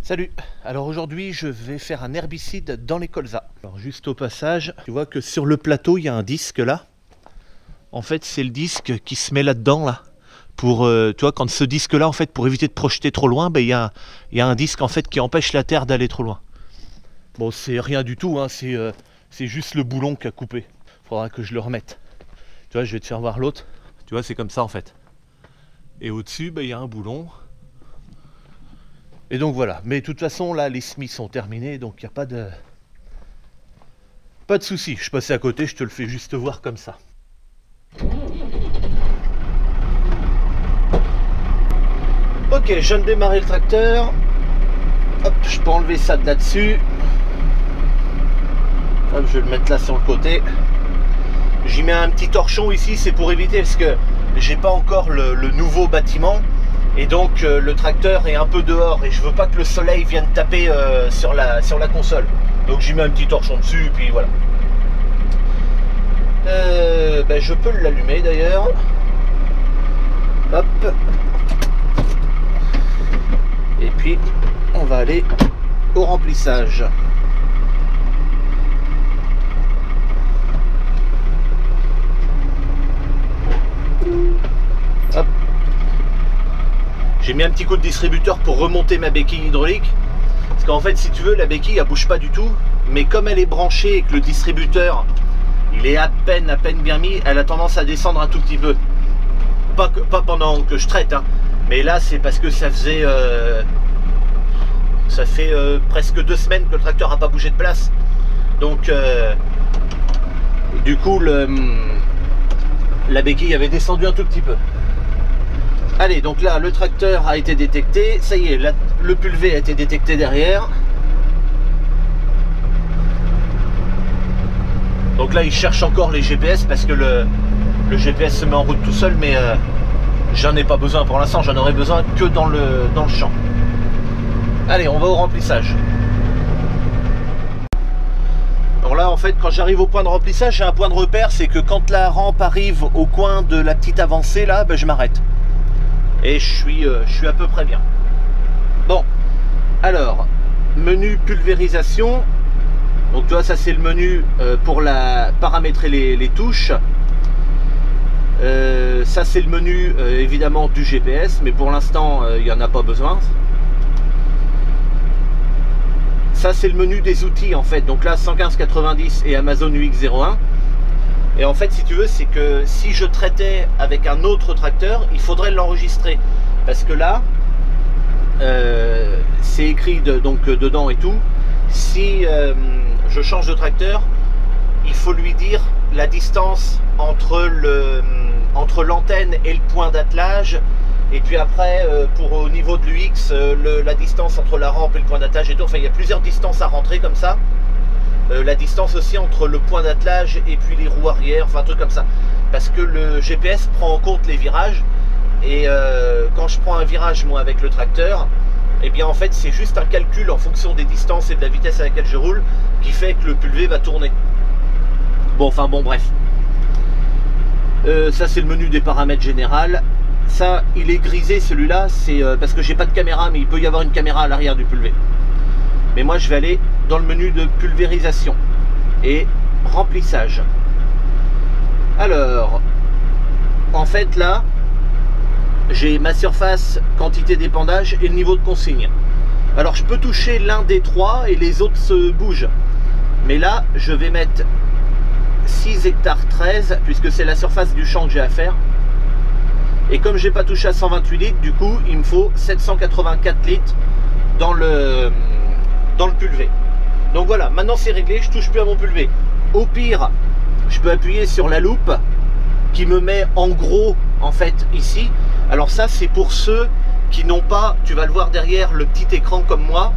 Salut, alors aujourd'hui je vais faire un herbicide dans les colzas. Alors juste au passage, tu vois que sur le plateau il y a un disque là. En fait c'est le disque qui se met là-dedans là. Pour, tu vois, quand ce disque là en fait pour éviter de projeter trop loin, il y a un disque en fait qui empêche la terre d'aller trop loin. Bon c'est rien du tout, hein, c'est juste le boulon qui a coupé. Faudra que je le remette. Tu vois, je vais te faire voir l'autre. Tu vois, c'est comme ça en fait. Et au-dessus, il y a un boulon. Et donc voilà, mais de toute façon là les semis sont terminés, donc il n'y a pas de souci. Je passais à côté, je te le fais juste voir comme ça. Ok, je viens de démarrer le tracteur. Hop, je peux enlever ça de là-dessus. Hop, je vais le mettre là sur le côté. J'y mets un petit torchon ici, c'est pour éviter parce que j'ai pas encore le nouveau bâtiment. Et donc le tracteur est un peu dehors et je veux pas que le soleil vienne taper sur la console. Donc j'y mets un petit torchon dessus et puis voilà. Je peux l'allumer d'ailleurs. Hop. Et puis on va aller au remplissage. Hop. J'ai mis un petit coup de distributeur pour remonter ma béquille hydraulique. Parce qu'en fait, si tu veux, la béquille, elle bouge pas du tout. Mais comme elle est branchée et que le distributeur, il est à peine bien mis, elle a tendance à descendre un tout petit peu. Pas pendant que je traite, hein. Mais là, c'est parce que ça fait presque 2 semaines que le tracteur n'a pas bougé de place. Donc, du coup, la béquille avait descendu un tout petit peu. Allez, donc là, le tracteur a été détecté. Ça y est, le pulvé a été détecté derrière. Donc là, il cherche encore les GPS parce que le GPS se met en route tout seul, mais j'en ai pas besoin pour l'instant. J'en aurai besoin que dans le champ. Allez, on va au remplissage. Alors là, en fait, quand j'arrive au point de remplissage, j'ai un point de repère. C'est que quand la rampe arrive au coin de la petite avancée, là, je m'arrête. Et je suis à peu près bien. Bon, alors, menu pulvérisation. Donc tu vois, ça c'est le menu pour paramétrer les touches. Ça c'est le menu évidemment du GPS, mais pour l'instant il n'y en a pas besoin. Ça c'est le menu des outils en fait. Donc là 11590 et Amazon UX01. Et en fait, si tu veux, c'est que si je traitais avec un autre tracteur, il faudrait l'enregistrer. Parce que là, c'est écrit donc dedans et tout. Si je change de tracteur, il faut lui dire la distance entre l'antenne et le point d'attelage. Et puis après, au niveau de l'UX, la distance entre la rampe et le point d'attelage et tout. Enfin, il y a plusieurs distances à rentrer comme ça. La distance aussi entre le point d'attelage et puis les roues arrière, enfin un truc comme ça. Parce que le GPS prend en compte les virages. Et quand je prends un virage moi avec le tracteur, et bien en fait c'est juste un calcul en fonction des distances et de la vitesse à laquelle je roule qui fait que le pulvé va tourner. Bon, enfin bon, bref. Ça c'est le menu des paramètres général. Ça il est grisé celui-là, c'est parce que j'ai pas de caméra, mais il peut y avoir une caméra à l'arrière du pulvé. Mais moi je vais aller dans le menu de pulvérisation et remplissage. Alors, en fait là, j'ai ma surface, quantité d'épandage et le niveau de consigne. Alors je peux toucher l'un des trois et les autres se bougent. Mais là, je vais mettre 6 hectares 13 puisque c'est la surface du champ que j'ai à faire. Et comme j'ai pas touché à 128 litres, du coup, il me faut 784 litres dans le pulvé. Donc voilà, maintenant c'est réglé, je touche plus à mon pulvé. Au pire, je peux appuyer sur la loupe qui me met en gros en fait ici. Alors ça c'est pour ceux qui n'ont pas, tu vas le voir derrière, le petit écran comme moi.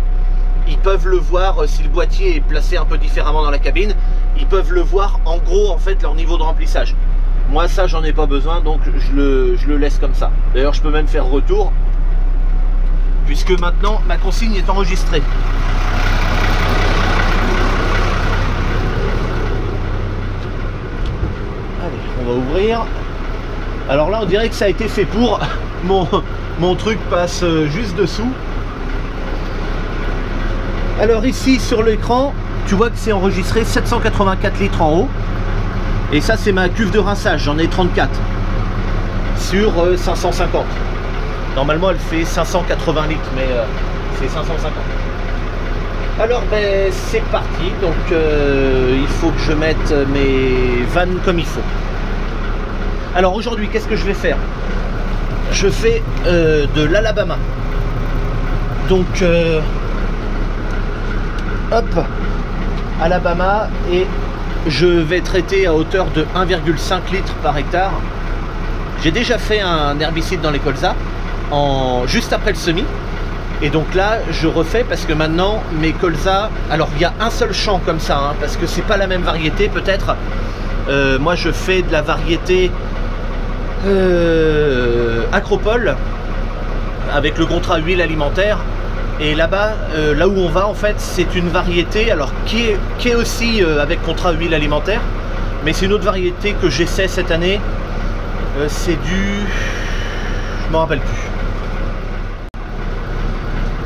Ils peuvent le voir si le boîtier est placé un peu différemment dans la cabine. Ils peuvent le voir en gros en fait leur niveau de remplissage. Moi ça j'en ai pas besoin, donc je le laisse comme ça. D'ailleurs je peux même faire retour puisque maintenant ma consigne est enregistrée. Allez, on va ouvrir. Alors là on dirait que ça a été fait pour. Mon truc passe juste dessous. Alors ici sur l'écran, tu vois que c'est enregistré 784 litres en haut. Et ça c'est ma cuve de rinçage, j'en ai 34 sur 550. Normalement elle fait 580 litres, mais c'est 550. Alors ben c'est parti, donc il faut que je mette mes vannes comme il faut. Alors aujourd'hui qu'est-ce que je vais faire? Je fais de l'Alabama. Donc hop, Alabama, et je vais traiter à hauteur de 1,5 litre par hectare. J'ai déjà fait un herbicide dans les colzas juste après le semis. Et donc là, je refais parce que maintenant, mes colzas... Alors, il y a un seul champ comme ça, hein, parce que c'est pas la même variété, peut-être. Moi, je fais de la variété Acropole, avec le contrat huile alimentaire. Et là-bas, là où on va, en fait, c'est une variété, alors qui est aussi avec contrat huile alimentaire, mais c'est une autre variété que j'essaie cette année. C'est du... Je m'en rappelle plus.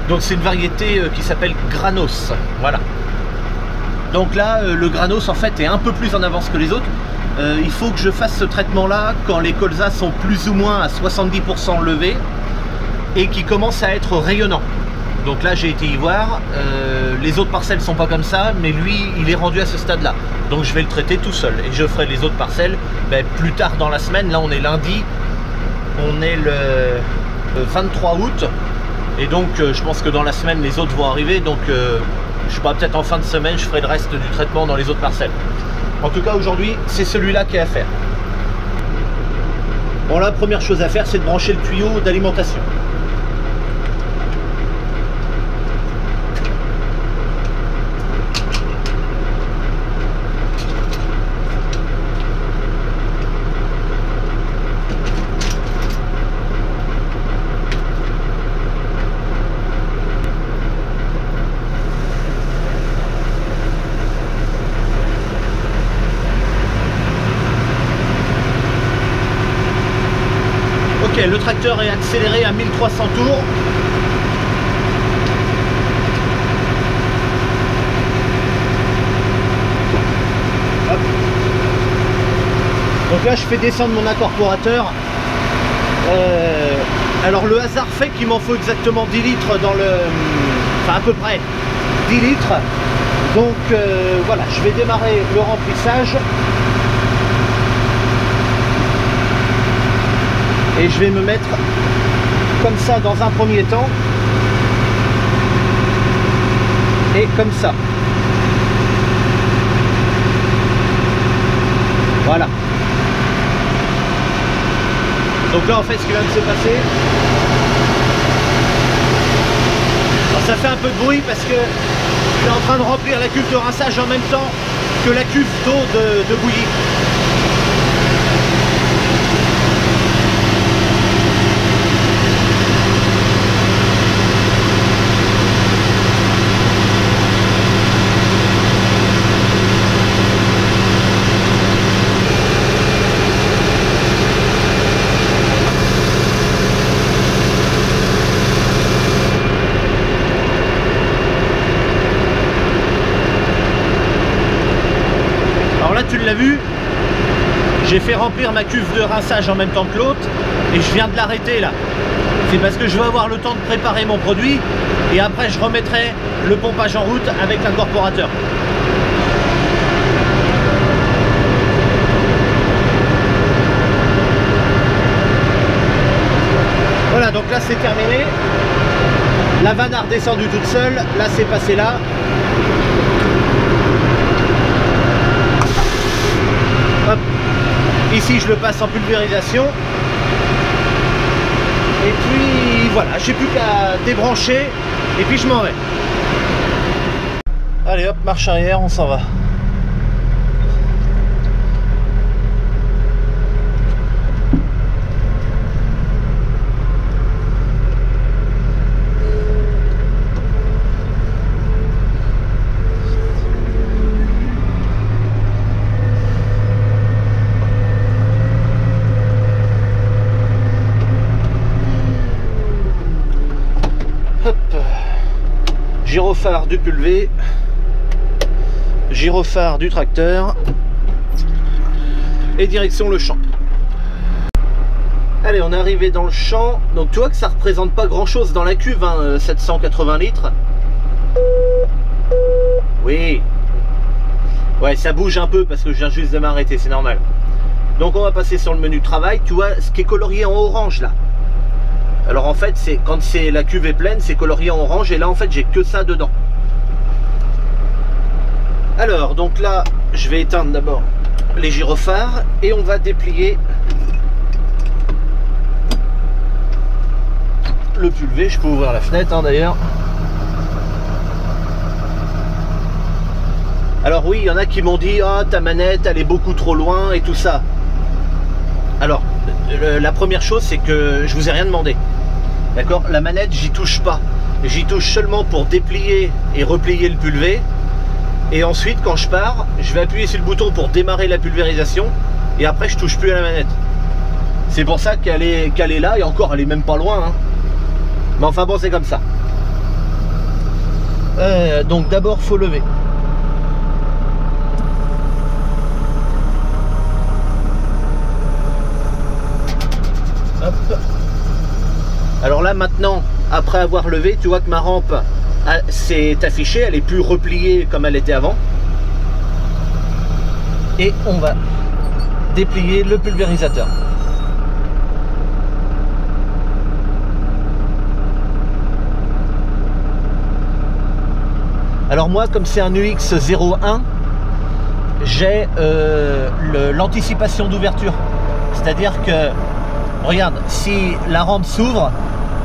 Donc c'est une variété qui s'appelle Granos, voilà. Donc là, le Granos en fait est un peu plus en avance que les autres. Il faut que je fasse ce traitement là quand les colzas sont plus ou moins à 70% levés et qui commencent à être rayonnants. Donc là j'ai été y voir, les autres parcelles sont pas comme ça, mais lui il est rendu à ce stade là. Donc je vais le traiter tout seul et je ferai les autres parcelles plus tard dans la semaine. Là on est lundi, on est le 23 août. Et donc je pense que dans la semaine les autres vont arriver, donc je sais pas, peut-être en fin de semaine je ferai le reste du traitement dans les autres parcelles. En tout cas aujourd'hui c'est celui-là qui est à faire. Bon, la première chose à faire c'est de brancher le tuyau d'alimentation. Ok, le tracteur est accéléré à 1300 tours. Hop. Donc là je fais descendre mon incorporateur. Alors le hasard fait qu'il m'en faut exactement 10 litres dans le... Enfin à peu près 10 litres. Donc voilà, je vais démarrer le remplissage. Et je vais me mettre comme ça dans un premier temps. Et comme ça. Voilà. Donc là en fait ce qui vient de se passer. Alors ça fait un peu de bruit parce que je suis en train de remplir la cuve de rinçage en même temps que la cuve d'eau de bouillie. Tu l'as vu, j'ai fait remplir ma cuve de rinçage en même temps que l'autre et je viens de l'arrêter là. C'est parce que je veux avoir le temps de préparer mon produit et après je remettrai le pompage en route avec l'incorporateur. Voilà, donc là c'est terminé. La vanne a redescendu toute seule, là c'est passé là. Hop. Ici je le passe en pulvérisation. Et puis voilà, j'ai plus qu'à débrancher et puis je m'en vais. Allez hop, marche arrière, on s'en va. gyrophare du pulvé, gyrophare du tracteur et direction le champ. Allez, on est arrivé dans le champ. Donc tu vois que ça représente pas grand chose dans la cuve, hein, 780 litres. Oui. Ouais, ça bouge un peu parce que je viens juste de m'arrêter, c'est normal. Donc on va passer sur le menu travail. Tu vois ce qui est colorié en orange là. Alors en fait, c'est quand la cuve est pleine, c'est colorié en orange. Et là en fait, j'ai que ça dedans. Alors, donc là, je vais éteindre d'abord les gyrophares et on va déplier le pulvé. Je peux ouvrir la fenêtre hein, d'ailleurs. Alors oui, il y en a qui m'ont dit ah, ta manette elle est beaucoup trop loin et tout ça. Alors la première chose c'est que je vous ai rien demandé. D'accord, la manette j'y touche pas. J'y touche seulement pour déplier et replier le pulvé. Et ensuite quand je pars, je vais appuyer sur le bouton pour démarrer la pulvérisation. Et après je touche plus à la manette. C'est pour ça qu'elle est là et encore elle est même pas loin hein. Mais enfin bon, c'est comme ça. Donc d'abord faut lever. Hop. Alors là maintenant, après avoir levé, tu vois que ma rampe s'est affichée, elle est plus repliée comme elle était avant. Et on va déplier le pulvérisateur. Alors moi, comme c'est un UX01, j'ai l'anticipation d'ouverture. C'est-à-dire que, regarde, si la rampe s'ouvre,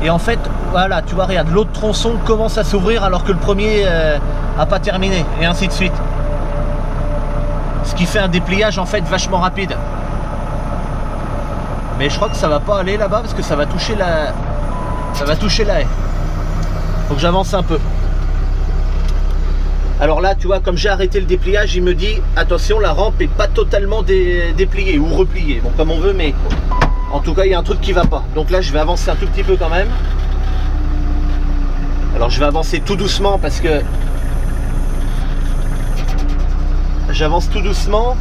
et en fait, voilà, tu vois, regarde, l'autre tronçon commence à s'ouvrir alors que le premier n'a pas terminé, et ainsi de suite. Ce qui fait un dépliage, en fait, vachement rapide. Mais je crois que ça va pas aller là-bas, parce que ça va toucher la... Ça va toucher la haie. Faut que j'avance un peu. Alors là, tu vois, comme j'ai arrêté le dépliage, il me dit attention, la rampe est pas totalement dépliée ou repliée. Bon, comme on veut, mais en tout cas, il y a un truc qui va pas. Donc là, je vais avancer un tout petit peu quand même. Alors, je vais avancer tout doucement parce que j'avance tout doucement.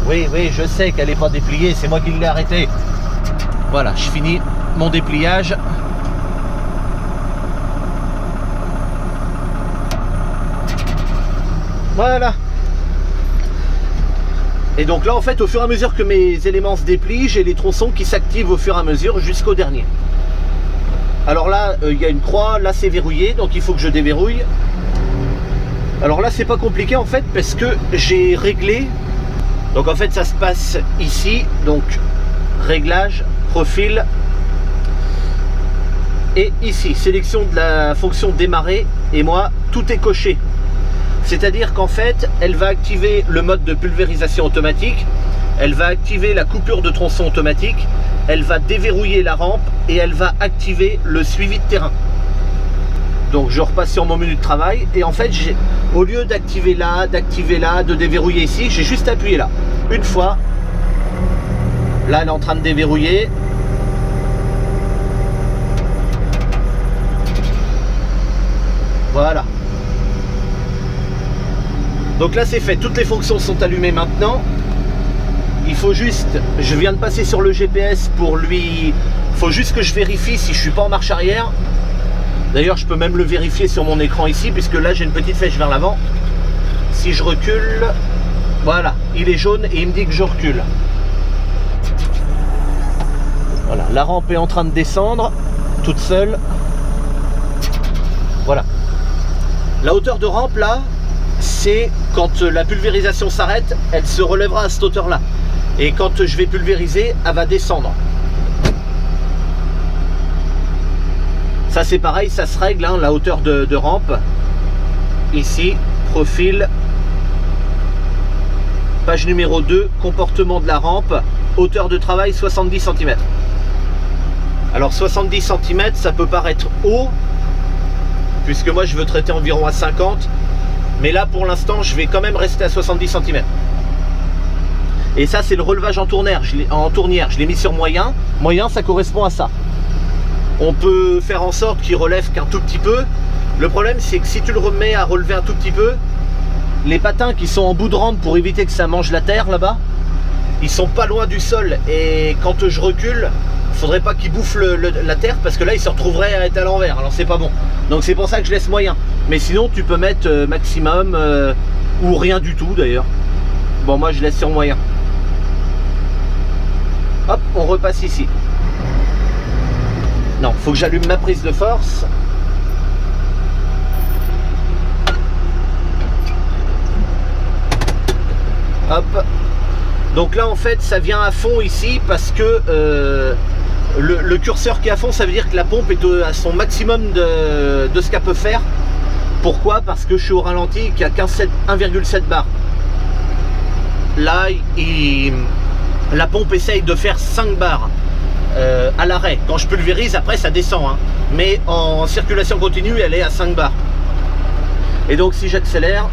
Oui, oui, je sais qu'elle n'est pas dépliée, c'est moi qui l'ai arrêtée. Voilà, je finis mon dépliage. Voilà. Et donc là en fait au fur et à mesure que mes éléments se déplient, j'ai les tronçons qui s'activent au fur et à mesure jusqu'au dernier. Alors là il y a une croix, là c'est verrouillé, donc il faut que je déverrouille. Alors là c'est pas compliqué en fait parce que j'ai réglé. Donc en fait ça se passe ici, donc réglage, profil. Et ici, sélection de la fonction démarrer, et moi tout est coché. C'est-à-dire qu'en fait, elle va activer le mode de pulvérisation automatique, elle va activer la coupure de tronçon automatique, elle va déverrouiller la rampe et elle va activer le suivi de terrain. Donc je repasse sur mon menu de travail et en fait, au lieu d'activer là, de déverrouiller ici, j'ai juste appuyé là. Une fois, là elle est en train de déverrouiller. Voilà. Donc là c'est fait, toutes les fonctions sont allumées maintenant. Il faut juste, je viens de passer sur le GPS pour lui, il faut juste que je vérifie si je suis pas en marche arrière. D'ailleurs je peux même le vérifier sur mon écran ici puisque là j'ai une petite flèche vers l'avant. Si je recule, voilà, il est jaune et il me dit que je recule. Voilà, la rampe est en train de descendre toute seule. Voilà. La hauteur de rampe là, c'est quand la pulvérisation s'arrête, elle se relèvera à cette hauteur là. Et quand je vais pulvériser, elle va descendre. Ça c'est pareil, ça se règle, hein, la hauteur de rampe. Ici, profil. Page numéro 2, comportement de la rampe. Hauteur de travail 70 cm. Alors 70 cm, ça peut paraître haut, puisque moi je veux traiter environ à 50. Mais là pour l'instant je vais quand même rester à 70 cm. Et ça c'est le relevage en tournière, je l'ai mis sur moyen. Moyen ça correspond à ça. On peut faire en sorte qu'il relève qu'un tout petit peu. Le problème c'est que si tu le remets à relever un tout petit peu, les patins qui sont en bout de rampe pour éviter que ça mange la terre là-bas, ils sont pas loin du sol, et quand je recule, faudrait pas qu'ils bouffent la terre, parce que là ils se retrouveraient à être à l'envers, alors c'est pas bon. Donc c'est pour ça que je laisse moyen. Mais sinon tu peux mettre maximum ou rien du tout d'ailleurs. Bon, moi je laisse sur moyen. Hop, on repasse ici. Non, faut que j'allume ma prise de force. Hop. Donc là en fait ça vient à fond ici parce que le curseur qui est à fond, ça veut dire que la pompe est à son maximum de ce qu'elle peut faire. Pourquoi? Parce que je suis au ralenti qui a 1,7 bar. Là la pompe essaye de faire 5 bars à l'arrêt. Quand je pulvérise, après ça descend, hein. Mais en circulation continue elle est à 5 bars. Et donc si j'accélère,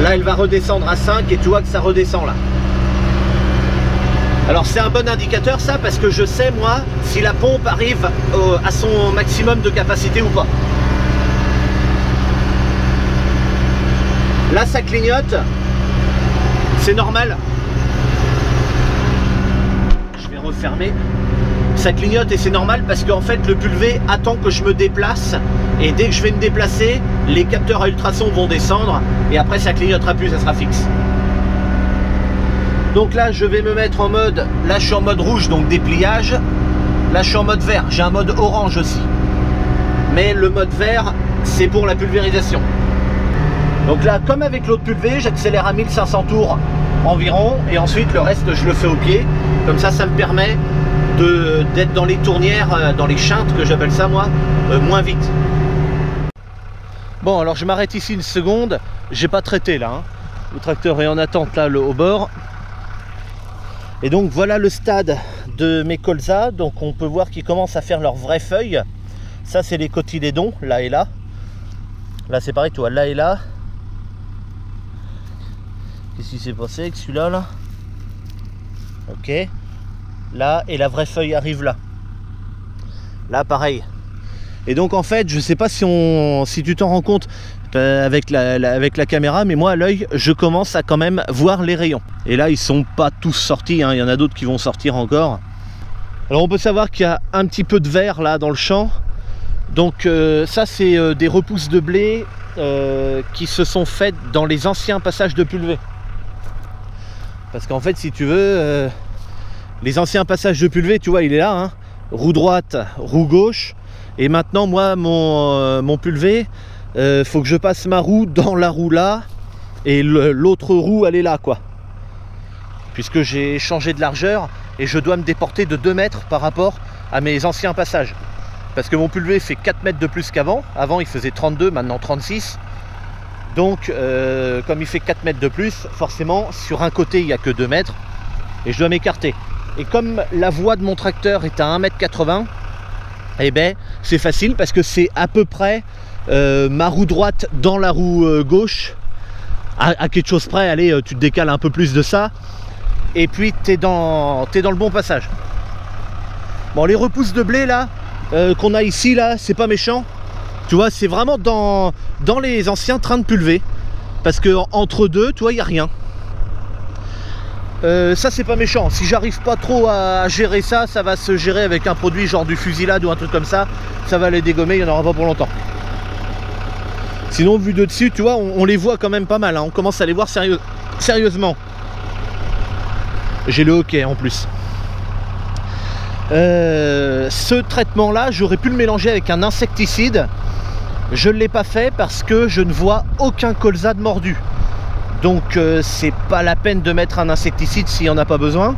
là elle va redescendre à 5 et tu vois que ça redescend là. Alors c'est un bon indicateur ça, parce que je sais moi si la pompe arrive à son maximum de capacité ou pas. Là ça clignote, c'est normal. Je vais refermer. Ça clignote et c'est normal parce qu'en fait le pulvé attend que je me déplace, et dès que je vais me déplacer, les capteurs à ultrasons vont descendre et après ça clignotera plus, ça sera fixe. Donc là je vais me mettre en mode, là je suis en mode rouge donc dépliage, là je suis en mode vert, j'ai un mode orange aussi, mais le mode vert c'est pour la pulvérisation. Donc là comme avec l'autre pulvé, j'accélère à 1500 tours environ et ensuite le reste je le fais au pied, comme ça me permet d'être dans les tournières, dans les chintes que j'appelle ça moi, moins vite. Bon alors je m'arrête ici une seconde, j'ai pas traité là, hein. Le tracteur est en attente là au bord. Et donc voilà le stade de mes colzas. Donc on peut voir qu'ils commencent à faire leurs vraies feuilles. Ça c'est les cotylédons, là et là. Là c'est pareil, tu vois, là et là. Qu'est-ce qui s'est passé avec celui-là là? Ok. Là, et la vraie feuille arrive là. Là pareil. Et donc en fait je sais pas si tu t'en rends compte avec la caméra, mais moi à l'œil je commence à quand même voir les rayons. Et là ils sont pas tous sortis, hein. Il y en a d'autres qui vont sortir encore. Alors on peut savoir qu'il y a un petit peu de vert là dans le champ. Donc ça c'est des repousses de blé qui se sont faites dans les anciens passages de pulvé. Parce qu'en fait si tu veux, les anciens passages de pulvé, tu vois il est là, hein. Roue droite, roue gauche. Et maintenant moi mon pulvé, faut que je passe ma roue dans la roue là, et l'autre roue elle est là quoi, puisque j'ai changé de largeur et je dois me déporter de 2 mètres par rapport à mes anciens passages, parce que mon pulvé fait 4 mètres de plus qu'avant. Avant il faisait 32, maintenant 36. Donc comme il fait 4 mètres de plus, forcément sur un côté il n'y a que 2 mètres et je dois m'écarter. Et comme la voie de mon tracteur est à 1,80 m, eh ben c'est facile parce que c'est à peu près ma roue droite dans la roue gauche, à quelque chose près. Allez, tu te décales un peu plus de ça et puis t'es dans le bon passage. Bon, les repousses de blé là qu'on a ici là, c'est pas méchant, tu vois, c'est vraiment dans les anciens trains de pulvé, parce que entre deux, tu vois, il n'y a rien. Ça c'est pas méchant. Si j'arrive pas trop à gérer ça, ça va se gérer avec un produit genre du Fusilade ou un truc comme ça. Ça va les dégommer, il n'y en aura pas pour longtemps. Sinon vu de dessus, tu vois, on les voit quand même pas mal, hein. On commence à les voir sérieusement. J'ai le hockey en plus. Ce traitement là, j'aurais pu le mélanger avec un insecticide. Je ne l'ai pas fait parce que je ne vois aucun colza de mordu. Donc c'est pas la peine de mettre un insecticide s'il n'y en a pas besoin.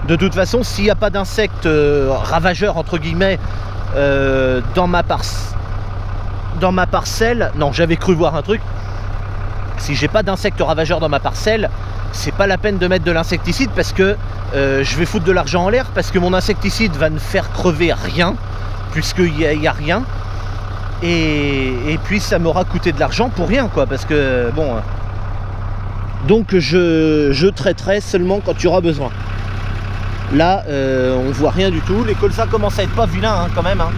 De toute façon, s'il n'y a pas d'insectes ravageurs entre guillemets dans ma parcelle, non, j'avais cru voir un truc. Si j'ai pas d'insectes ravageurs dans ma parcelle, c'est pas la peine de mettre de l'insecticide, parce que je vais foutre de l'argent en l'air, parce que mon insecticide va ne faire crever rien, puisqu'il n'y a rien. Et puis ça m'aura coûté de l'argent pour rien quoi, parce que bon. Donc je traiterai seulement quand tu auras besoin. Là, on voit rien du tout. Les colzas commencent à être pas vilains, hein, quand même. Hein.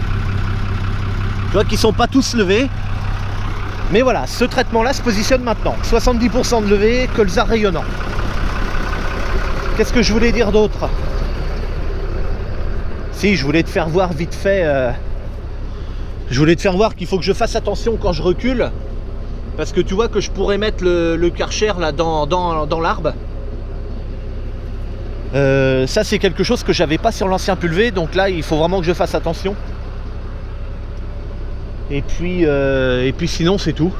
Je vois qu'ils sont pas tous levés. Mais voilà, ce traitement-là se positionne maintenant. 70% de levée, colza rayonnant. Qu'est-ce que je voulais dire d'autre? Si, je voulais te faire voir vite fait... je voulais te faire voir qu'il faut que je fasse attention quand je recule. Parce que tu vois que je pourrais mettre le Karcher là dans l'arbre. Ça c'est quelque chose que j'avais pas sur l'ancien pulvé, donc là il faut vraiment que je fasse attention. Et puis sinon c'est tout.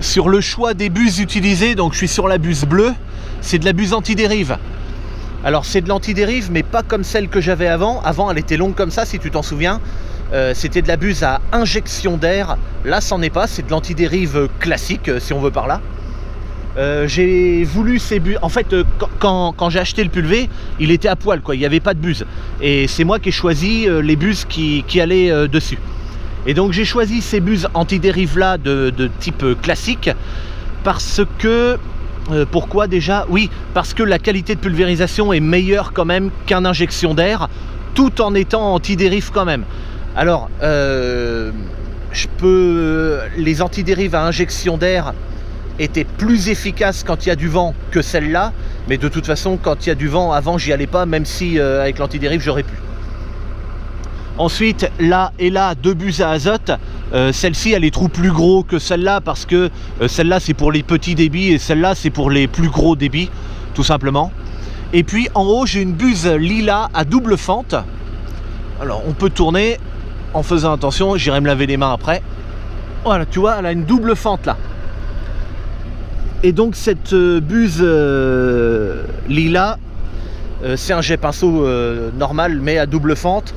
Sur le choix des buses utilisées, donc je suis sur la buse bleue, c'est de la buse anti-dérive. Alors c'est de l'anti-dérive mais pas comme celle que j'avais avant. Avant elle était longue comme ça si tu t'en souviens. C'était de la buse à injection d'air. Là c'en est pas, c'est de l'anti-dérive classique si on veut par là. J'ai voulu ces buses. En fait, quand j'ai acheté le pulvé, il était à poil, quoi. Il n'y avait pas de buse. Et c'est moi qui ai choisi les buses qui allaient dessus. Et donc j'ai choisi ces buses anti-dérive là de type classique parce que. Pourquoi déjà? Oui, parce que la qualité de pulvérisation est meilleure quand même qu'un injection d'air, tout en étant anti-dérive quand même. Alors, les anti-dérives à injection d'air étaient plus efficaces quand il y a du vent que celle-là, mais de toute façon quand il y a du vent, avant j'y allais pas, même si avec l'antidérive j'aurais pu. Ensuite là et là, deux buses à azote. Celle-ci elle est trop plus gros que celle-là parce que celle-là c'est pour les petits débits et celle-là c'est pour les plus gros débits tout simplement. Et puis en haut j'ai une buse lilas à double fente. Alors on peut tourner en faisant attention, j'irai me laver les mains après. Voilà, tu vois, elle a une double fente là. Et donc cette buse lilas, c'est un jet pinceau normal mais à double fente.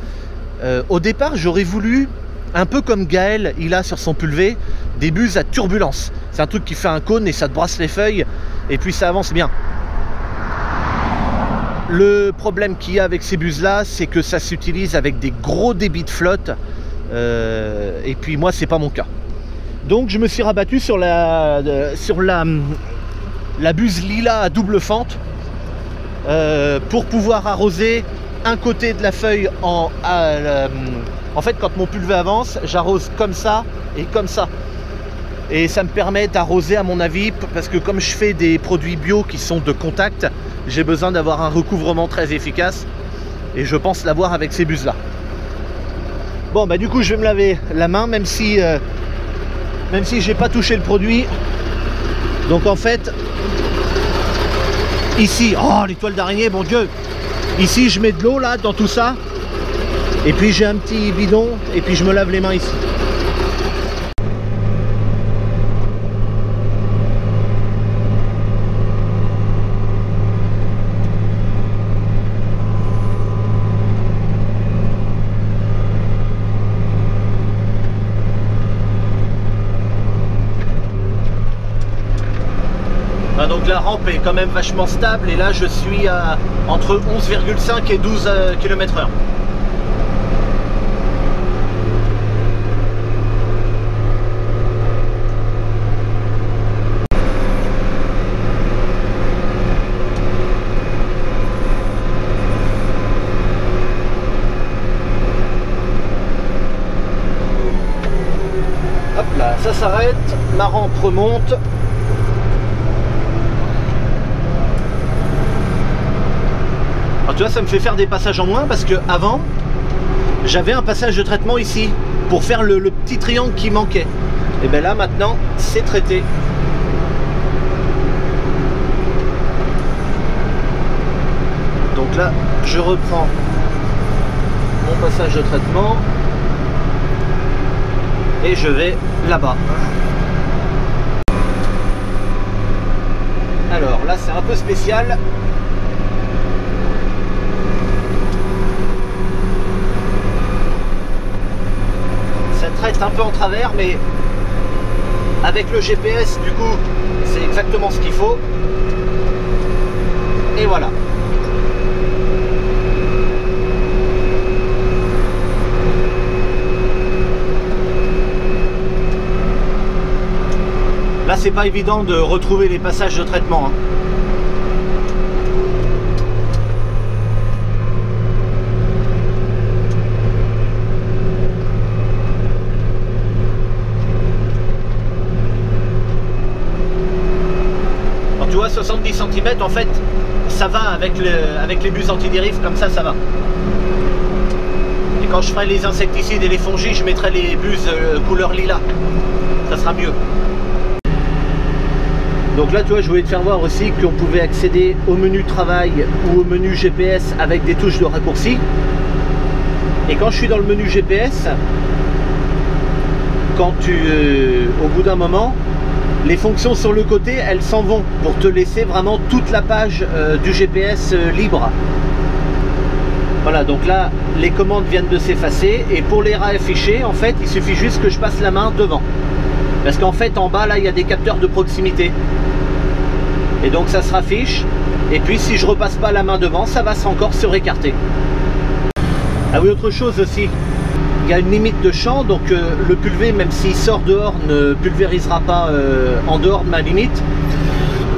Au départ j'aurais voulu, un peu comme Gaël il a sur son pulvé, des buses à turbulence. C'est un truc qui fait un cône et ça te brasse les feuilles et puis ça avance bien. Le problème qu'il y a avec ces buses là, c'est que ça s'utilise avec des gros débits de flotte et puis moi c'est pas mon cas. Donc je me suis rabattu sur la buse lilas à double fente pour pouvoir arroser un côté de la feuille en fait quand mon pulvé avance, j'arrose comme ça et comme ça. Et ça me permet d'arroser à mon avis, parce que comme je fais des produits bio qui sont de contact, j'ai besoin d'avoir un recouvrement très efficace et je pense l'avoir avec ces buses là. Bon bah du coup je vais me laver la main même si j'ai pas touché le produit. Donc en fait ici, oh les toiles d'araignée, bon Dieu, ici je mets de l'eau là dans tout ça et puis j'ai un petit bidon et puis je me lave les mains ici. Donc la rampe est quand même vachement stable et là je suis à entre 11,5 et 12 km/h. Hop là, ça s'arrête, ma rampe remonte. Alors tu vois, ça me fait faire des passages en moins parce que avant j'avais un passage de traitement ici pour faire le petit triangle qui manquait. Et bien là maintenant c'est traité. Donc là je reprends mon passage de traitement et je vais là-bas. Alors là c'est un peu spécial. Traite un peu en travers, mais avec le GPS du coup c'est exactement ce qu'il faut et voilà. Là c'est pas évident de retrouver les passages de traitement hein. 70 cm, en fait, ça va avec les buses anti-dérive, comme ça va. Et quand je ferai les insecticides et les fongies, je mettrai les buses couleur lilas. Ça sera mieux. Donc là, tu vois, je voulais te faire voir aussi qu'on pouvait accéder au menu travail ou au menu GPS avec des touches de raccourci. Et quand je suis dans le menu GPS, au bout d'un moment, les fonctions sur le côté, elles s'en vont pour te laisser vraiment toute la page du GPS libre. Voilà, donc là, les commandes viennent de s'effacer et pour les réafficher, en fait, il suffit juste que je passe la main devant. Parce qu'en fait, en bas, là, il y a des capteurs de proximité. Et donc, ça se raffiche. Et puis, si je repasse pas la main devant, ça va encore se récarter. Ah oui, autre chose aussi. Il y a une limite de champ, donc le pulvé, même s'il sort dehors, ne pulvérisera pas en dehors de ma limite.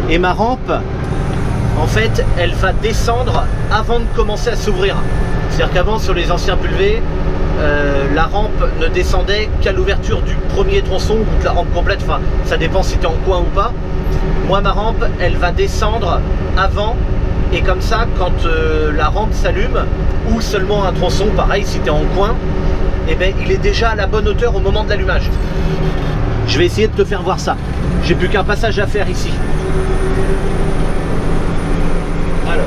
Et ma rampe, en fait, elle va descendre avant de commencer à s'ouvrir. C'est-à-dire qu'avant, sur les anciens pulvés, la rampe ne descendait qu'à l'ouverture du premier tronçon ou de la rampe complète. Enfin, ça dépend si tu es en coin ou pas. Moi, ma rampe, elle va descendre avant. Et comme ça, quand la rampe s'allume, ou seulement un tronçon, pareil, si tu es en coin, eh ben, il est déjà à la bonne hauteur au moment de l'allumage. Je vais essayer de te faire voir ça. J'ai plus qu'un passage à faire ici. Alors.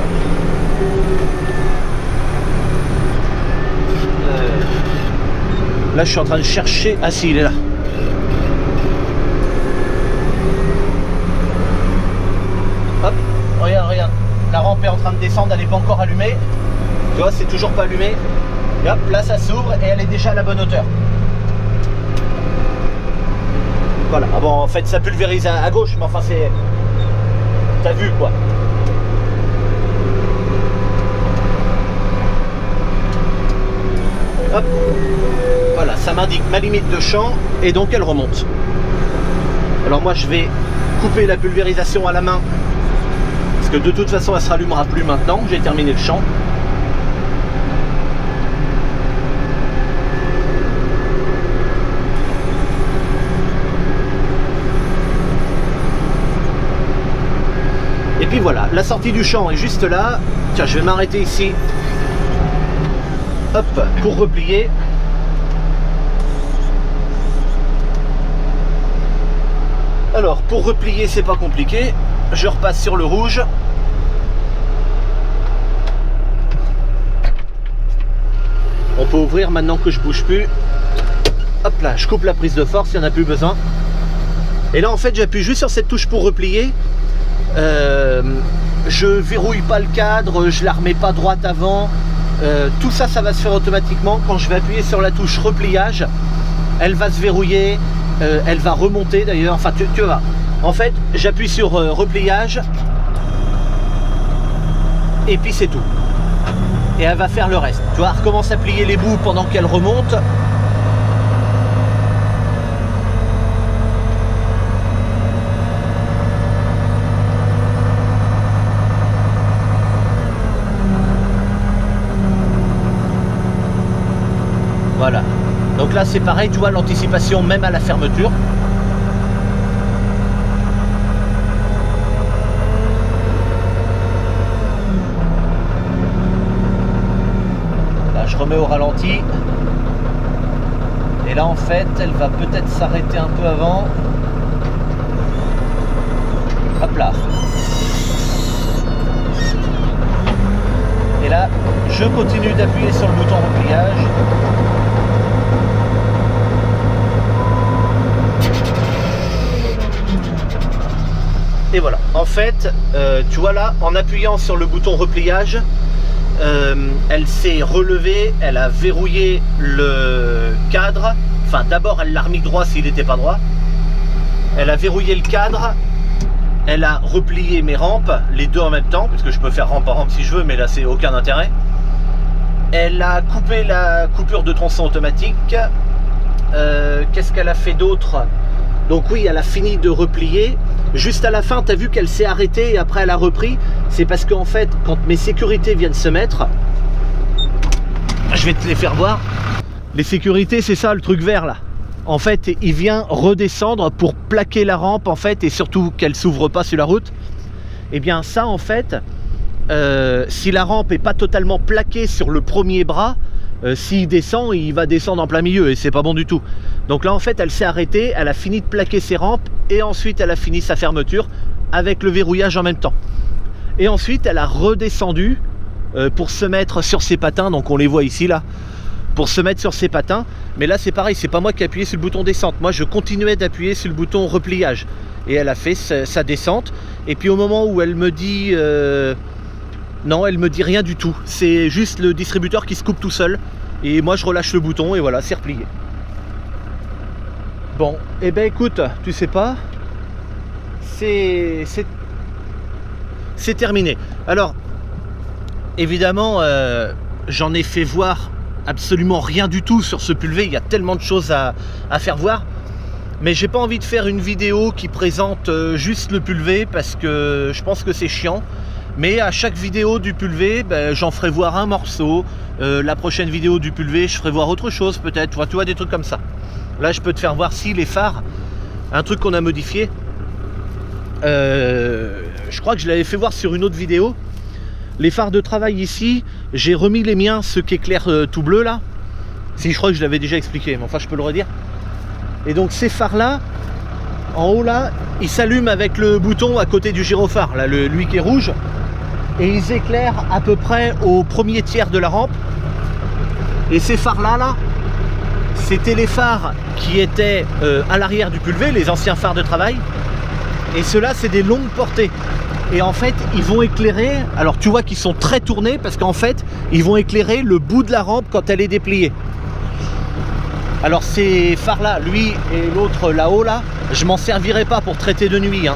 Là, je suis en train de chercher. Ah si, il est là. Hop, regarde. La rampe est en train de descendre, elle n'est pas encore allumée. Tu vois, c'est toujours pas allumé. Et hop, là, ça s'ouvre et elle est déjà à la bonne hauteur. Voilà. Ah bon, en fait, ça pulvérise à gauche, mais enfin, c'est... T'as vu, quoi. Hop. Voilà, ça m'indique ma limite de champ et donc elle remonte. Alors moi, je vais couper la pulvérisation à la main parce que de toute façon, elle ne se rallumera plus maintenant. J'ai terminé le champ. Et puis voilà, la sortie du champ est juste là. Tiens, je vais m'arrêter ici. Hop, pour replier. Alors, pour replier, c'est pas compliqué. Je repasse sur le rouge. On peut ouvrir maintenant que je bouge plus. Hop là, je coupe la prise de force, il n'y en a plus besoin. Et là, en fait, j'appuie juste sur cette touche pour replier. Je verrouille pas le cadre, je la remets pas droite avant. Tout ça, ça va se faire automatiquement. Quand je vais appuyer sur la touche repliage, elle va se verrouiller, elle va remonter d'ailleurs. Enfin, tu vois. En fait, j'appuie sur repliage et puis c'est tout. Et elle va faire le reste. Tu vois, elle recommence à plier les bouts pendant qu'elle remonte. Voilà. Donc là, c'est pareil, tu vois, l'anticipation même à la fermeture. Là, je remets au ralenti. Et là, en fait, elle va peut-être s'arrêter un peu avant. Hop là. Et là, je continue d'appuyer sur le bouton repliage. Et voilà, en fait, tu vois là, en appuyant sur le bouton repliage, elle s'est relevée, elle a verrouillé le cadre. Enfin, d'abord, elle l'a remis droit s'il n'était pas droit. Elle a verrouillé le cadre, elle a replié mes rampes, les deux en même temps, parce que je peux faire rampe par rampe si je veux, mais là, c'est aucun intérêt. Elle a coupé la coupure de tronçon automatique. Qu'est-ce qu'elle a fait d'autre? Donc oui, elle a fini de replier. Juste à la fin, tu as vu qu'elle s'est arrêtée et après elle a repris. C'est parce qu'en fait, quand mes sécurités viennent se mettre, je vais te les faire voir. Les sécurités, c'est ça le truc vert là. En fait, il vient redescendre pour plaquer la rampe en fait et surtout qu'elle s'ouvre pas sur la route. Et bien ça en fait, si la rampe n'est pas totalement plaquée sur le premier bras, s'il descend, il va descendre en plein milieu et c'est pas bon du tout. Donc là en fait elle s'est arrêtée, elle a fini de plaquer ses rampes et ensuite elle a fini sa fermeture avec le verrouillage en même temps. Et ensuite elle a redescendu pour se mettre sur ses patins, donc on les voit ici là, pour se mettre sur ses patins. Mais là c'est pareil, c'est pas moi qui ai appuyé sur le bouton descente, moi je continuais d'appuyer sur le bouton repliage. Et elle a fait sa descente, et puis au moment où elle me dit... non, elle me dit rien du tout, c'est juste le distributeur qui se coupe tout seul, et moi je relâche le bouton, et voilà, c'est replié. Bon, et ben écoute, tu sais pas, c'est terminé. Alors, évidemment, j'en ai fait voir absolument rien du tout sur ce pulvé, il y a tellement de choses à faire voir. Mais j'ai pas envie de faire une vidéo qui présente juste le pulvé parce que je pense que c'est chiant. Mais à chaque vidéo du pulvé, ben, j'en ferai voir un morceau. La prochaine vidéo du pulvé, je ferai voir autre chose peut-être. Tu vois, des trucs comme ça. Là, je peux te faire voir si les phares, un truc qu'on a modifié. Je crois que je l'avais fait voir sur une autre vidéo. Les phares de travail ici, j'ai remis les miens, ceux qui éclairent tout bleu là. Si, je crois que je l'avais déjà expliqué, mais enfin je peux le redire. Et donc ces phares là, en haut là, ils s'allument avec le bouton à côté du gyrophare, là, lui qui est rouge, et ils éclairent à peu près au premier tiers de la rampe. Et ces phares là, c'était les phares qui étaient à l'arrière du pulvé, les anciens phares de travail, et ceux-là c'est des longues portées. Et en fait ils vont éclairer, alors tu vois qu'ils sont très tournés parce qu'en fait ils vont éclairer le bout de la rampe quand elle est dépliée. Alors ces phares là, lui et l'autre là-haut là, je m'en servirai pas pour traiter de nuit, hein.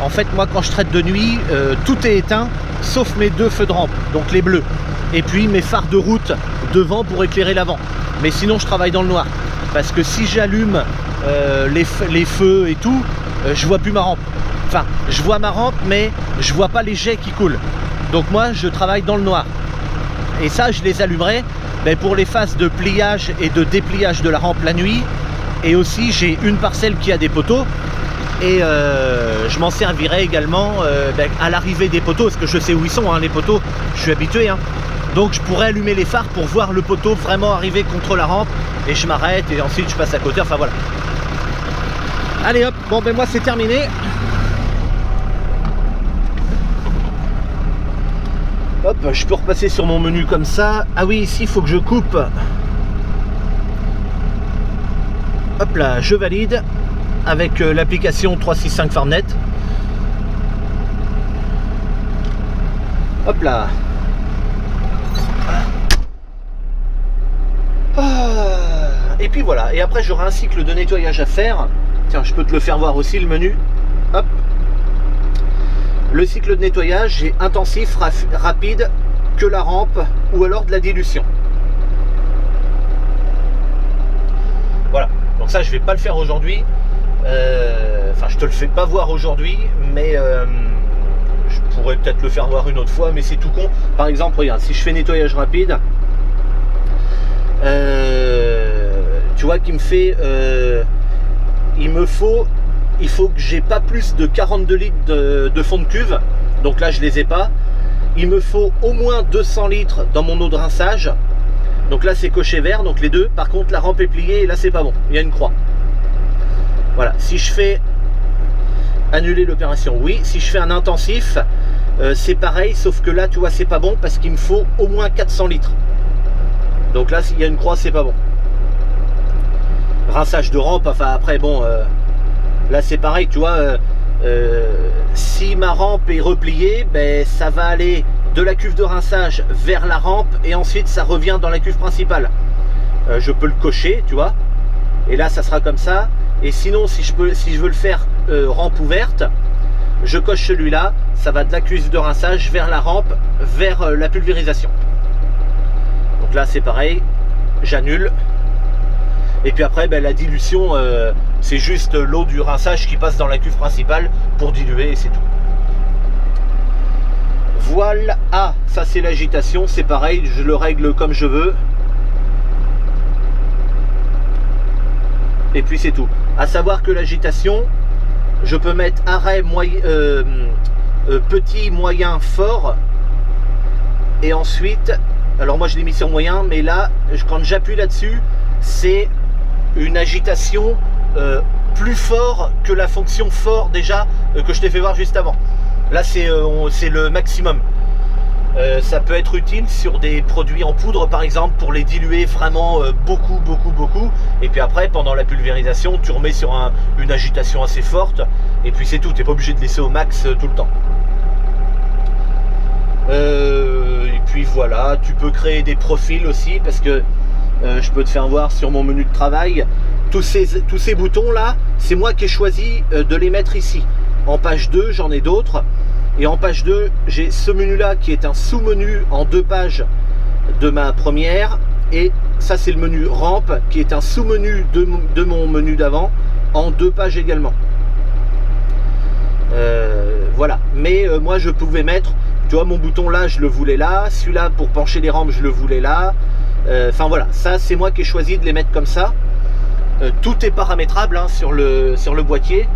En fait moi quand je traite de nuit, tout est éteint sauf mes deux feux de rampe, donc les bleus, et puis mes phares de route devant pour éclairer l'avant. Mais sinon je travaille dans le noir, parce que si j'allume les feux et tout, je vois plus ma rampe. Enfin, je vois ma rampe mais je vois pas les jets qui coulent. Donc moi je travaille dans le noir. Et ça je les allumerai pour les phases de pliage et de dépliage de la rampe la nuit. Et aussi j'ai une parcelle qui a des poteaux, et je m'en servirai également à l'arrivée des poteaux, parce que je sais où ils sont, hein, les poteaux, je suis habitué, hein. Donc je pourrais allumer les phares pour voir le poteau vraiment arriver contre la rampe, et je m'arrête et ensuite je passe à côté, enfin voilà. Allez hop, bon ben moi c'est terminé. Hop, je peux repasser sur mon menu comme ça. Ah oui, ici il faut que je coupe. Hop là, je valide avec l'application 365 Farmnet. Hop là. Et puis voilà, et après j'aurai un cycle de nettoyage à faire. Tiens, je peux te le faire voir aussi, le menu. Hop. Le cycle de nettoyage est intensif, rapide, que la rampe ou alors de la dilution. Voilà, donc ça je vais pas le faire aujourd'hui. Enfin je te le fais pas voir aujourd'hui, mais je pourrais peut-être le faire voir une autre fois, mais c'est tout con. Par exemple, regarde, si je fais nettoyage rapide, tu vois qu'il me fait il faut que j'ai pas plus de 42 litres de fond de cuve, donc là je les ai pas. Il me faut au moins 200 litres dans mon eau de rinçage, donc là c'est coché vert, donc les deux. Par contre la rampe est pliée et là c'est pas bon, il y a une croix. Voilà, si je fais annuler l'opération, oui. Si je fais un intensif, c'est pareil, sauf que là tu vois c'est pas bon parce qu'il me faut au moins 400 litres, donc là s'il y a une croix c'est pas bon. Rinçage de rampe, enfin après bon, là c'est pareil, tu vois, si ma rampe est repliée, ben, ça va aller de la cuve de rinçage vers la rampe et ensuite ça revient dans la cuve principale. Je peux le cocher, tu vois, et là ça sera comme ça. Et sinon si je veux le faire rampe ouverte, je coche celui-là, ça va de la cuve de rinçage vers la rampe, vers la pulvérisation. Donc là c'est pareil, j'annule. Et puis après ben, la dilution, c'est juste l'eau du rinçage qui passe dans la cuve principale pour diluer et c'est tout. Voilà, ah, ça c'est l'agitation, c'est pareil, je le règle comme je veux. Et puis c'est tout. À savoir que l'agitation, je peux mettre arrêt, petit, moyen, fort. Et ensuite, alors moi je l'ai mis sur moyen, mais là, quand j'appuie là-dessus, c'est une agitation plus fort que la fonction fort déjà que je t'ai fait voir juste avant. Là c'est le maximum. Ça peut être utile sur des produits en poudre par exemple pour les diluer vraiment beaucoup. Et puis après pendant la pulvérisation tu remets sur une agitation assez forte et puis c'est tout, tu n'es pas obligé de laisser au max tout le temps. Et puis voilà, tu peux créer des profils aussi parce que je peux te faire voir sur mon menu de travail tous ces boutons là, c'est moi qui ai choisi de les mettre ici. En page 2 j'en ai d'autres. Et en page 2, j'ai ce menu-là qui est un sous-menu en 2 pages de ma première. Et ça, c'est le menu rampe qui est un sous-menu de mon menu d'avant en 2 pages également. Voilà. Mais moi, je pouvais mettre, tu vois, mon bouton là, je le voulais là. Celui-là, pour pencher les rampes, je le voulais là. Enfin voilà, ça, c'est moi qui ai choisi de les mettre comme ça. Tout est paramétrable hein, sur le boîtier.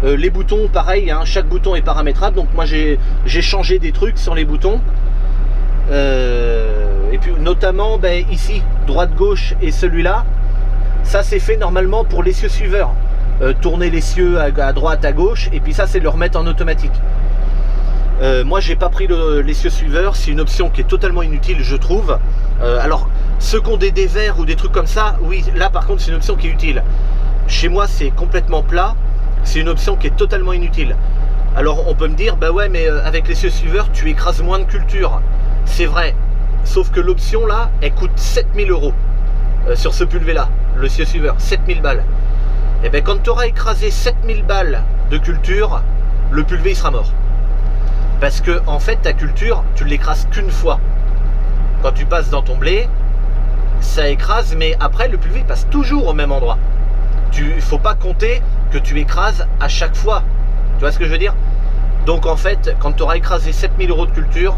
Les boutons pareil hein, chaque bouton est paramétrable, donc moi j'ai changé des trucs sur les boutons et puis notamment ben, ici droite gauche et celui-là, ça c'est fait normalement pour l'essieu suiveur, tourner l'essieu à droite à gauche et puis ça c'est le remettre en automatique. Moi j'ai pas pris l'essieu suiveur, c'est une option qui est totalement inutile je trouve. Alors ceux qui ont des dévers ou des trucs comme ça, oui là par contre c'est une option qui est utile. Chez moi c'est complètement plat. C'est une option qui est totalement inutile. Alors on peut me dire, bah ouais mais avec l'essieu suiveur tu écrases moins de culture. C'est vrai, sauf que l'option là, elle coûte 7000 € sur ce pulvé là, l'essieu suiveur, 7000 balles. Et bien quand tu auras écrasé 7000 balles de culture, le pulvé il sera mort. Parce que en fait ta culture, tu ne l'écrases qu'une fois. Quand tu passes dans ton blé, ça écrase, mais après le pulvé il passe toujours au même endroit. Il faut pas compter que tu écrases à chaque fois. Tu vois ce que je veux dire? Donc en fait, quand tu auras écrasé 7000 € de culture,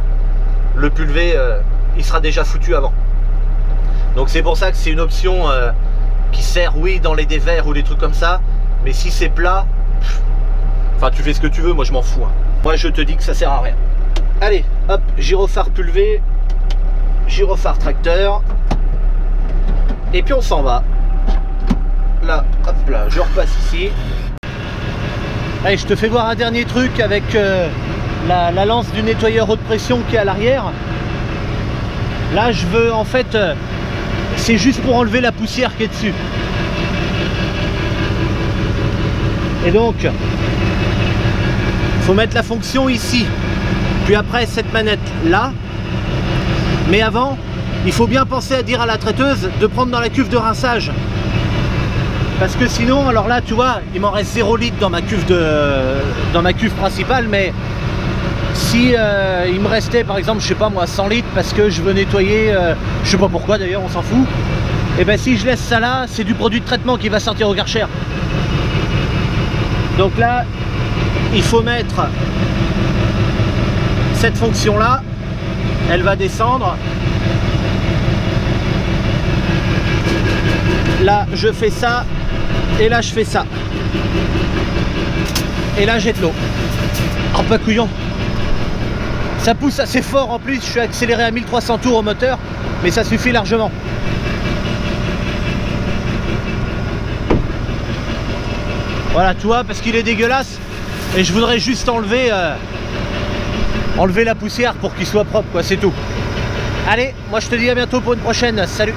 le pulvé, il sera déjà foutu avant. Donc c'est pour ça que c'est une option qui sert, oui, dans les dévers ou des trucs comme ça. Mais si c'est plat, enfin tu fais ce que tu veux, moi je m'en fous. Hein. Moi je te dis que ça sert à rien. Allez, hop, gyrophare pulvé, gyrophare tracteur. Et puis on s'en va. Là, hop là, je repasse ici. Allez, je te fais voir un dernier truc avec la lance du nettoyeur haute pression qui est à l'arrière. Là, je veux en fait, c'est juste pour enlever la poussière qui est dessus. Et donc, il faut mettre la fonction ici. Puis après, cette manette là. Mais avant, il faut bien penser à dire à la traiteuse de prendre dans la cuve de rinçage. Parce que sinon, alors là, tu vois, il m'en reste 0 litre dans ma cuve principale, mais si il me restait, par exemple, je sais pas moi, 100 litres parce que je veux nettoyer, je sais pas pourquoi d'ailleurs, on s'en fout. Et ben si je laisse ça là, c'est du produit de traitement qui va sortir au Karcher. Donc là, il faut mettre cette fonction là, elle va descendre. Là, je fais ça. Et là je fais ça. Et là j'ai de l'eau. Oh pas couillon. Ça pousse assez fort en plus, je suis accéléré à 1300 tours au moteur, mais ça suffit largement. Voilà, tu vois, parce qu'il est dégueulasse et je voudrais juste enlever la poussière pour qu'il soit propre, quoi, c'est tout. Allez, moi je te dis à bientôt pour une prochaine, salut.